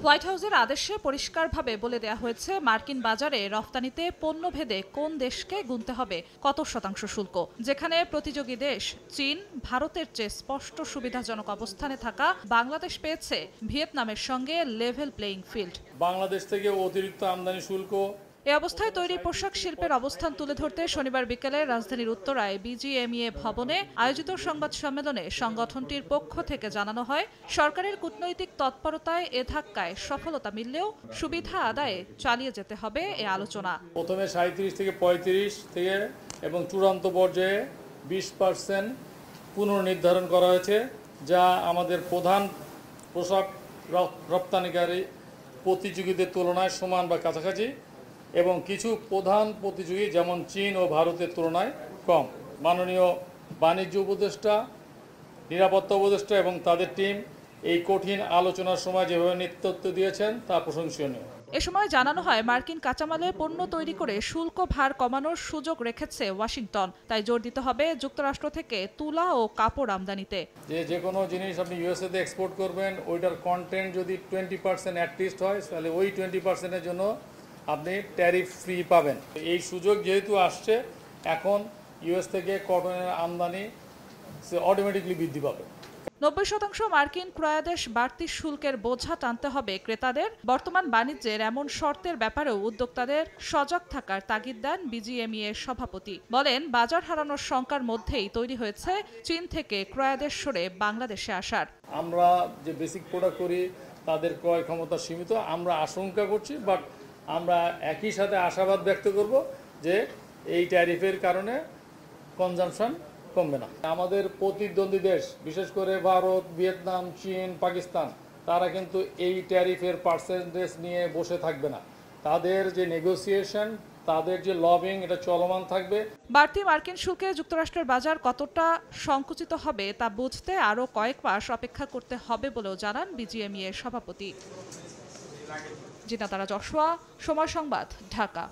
White হাউসের আদেশে পরিষ্কারভাবে বলে দেয়া হয়েছে মার্কিন বাজারে রফতানিতে পণ্যভেদে কোন দেশকে গুনতে হবে কত শতাংশ শুল্ক। যেখানে প্রতিযোগী দেশ চীন ভারতের চেয়ে স্পষ্ট সুবিধাজনক অবস্থানে থাকা বাংলাদেশ পেয়েছে ভিয়েতনামের সঙ্গে লেভেল প্লেইং ফিল্ড। বাংলাদেশ থেকে অতিরিক্ত আমদানি শুল্ক। এ অবস্থায় তৈরি পোশাক শিল্পের অবস্থান তুলে ধরতে শনিবার বিকেলে রাজধানীর উত্তরায় বিজিএমইএ ভবনে আয়োজিত সংবাদ সম্মেলনে সংগঠনটির পক্ষ থেকে জানানো হয়, সরকারের কূটনৈতিক তৎপরতায় এ ধাক্কায় সফলতা মিললেও সুবিধা আদায়ে চালিয়ে যেতে হবে এ আলোচনা। প্রথমে 37 থেকে 35 থেকে এবং চূড়ান্ত পর্যায়ে 20% পুনর্নির্ধারণ করা হয়েছে, যা আমাদের প্রধান পোশাক রপ্তানিকারী প্রতিযোগীদের তুলনায় সমান বা কাছাকাছি এবং কিছু প্রধান প্রতিযোগী যেমন চীন ও ভারতের তুলনায় কম। মাননীয় বাণিজ্য উপদেষ্টা, নিরাপত্তা উপদেষ্টা এবং তাদের টিম এই কঠিন আলোচনার সময় যেভাবে নেতৃত্ব দিয়েছেন তা প্রশংসনীয়। এ সময় জানানো হয়, মার্কিন কাঁচামালে পণ্য তৈরি করে শুল্ক ভার কমানোর সুযোগ রেখেছে ওয়াশিংটন। তাই জোর দিতে হবে যুক্তরাষ্ট্র থেকে তুলা ও কাপড় আমদানিতে। যে কোনো জিনিস আপনি ইউএসএতে এক্সপোর্ট করবেন, ওইটার কন্টেন্ট যদি 20% অ্যাটলিস্ট হয়, তাহলে ওই 20%-এর জন্য আপনি ট্যারিফ ফ্রি পাবেন। এই সুযোগ যেহেতু আসছে, এখন ইউএস থেকে কটনের আমদানি সে অটোমেটিকলি বৃদ্ধি পাবে। 90% মার্কিন ক্রয়াদেশ বাড়তি শুল্কের বোঝা টানতে হবে ক্রেতাদের। বর্তমান বাণিজ্যের এমন শর্তের ব্যাপারেও উদ্যোক্তাদের সজাগ থাকার তাগিদ দেন বিজিএমইএর সভাপতি। বলেন, বাজার হারানোর শঙ্কার মধ্যেই তৈরি হয়েছে চীন থেকে ক্রয়াদেশ সরে বাংলাদেশে আসার। আমরা যে বেসিক প্রোডাক্ট করি তাদের ক্রয় ক্ষমতা সীমিত, আমরা আশঙ্কা করছি, বাট আমরা একই সাথে আশাবাদ ব্যক্ত করব যে এই ট্যারিফের কারণে কনজাম্পশন কমবে না। আমাদের প্রতিদ্বন্দ্বী দেশ, বিশেষ করে ভারত, ভিয়েতনাম, চীন, পাকিস্তান, তারা কিন্তু এই ট্যারিফের পার্সেন্টেজ নিয়ে বসে থাকবে না। তাদের যে নেগোসিয়েশন, তাদের যে লবিং, এটা চলমান থাকবে। বাড়তি মার্কিন শুল্কে যুক্তরাষ্ট্রের বাজার কতটা সংকুচিত হবে তা বুঝতে আরও কয়েক মাস অপেক্ষা করতে হবে বলেও জানান বিজিএমইএর সভাপতি। জিনাতারা জশোয়া, সময় সংবাদ, ঢাকা।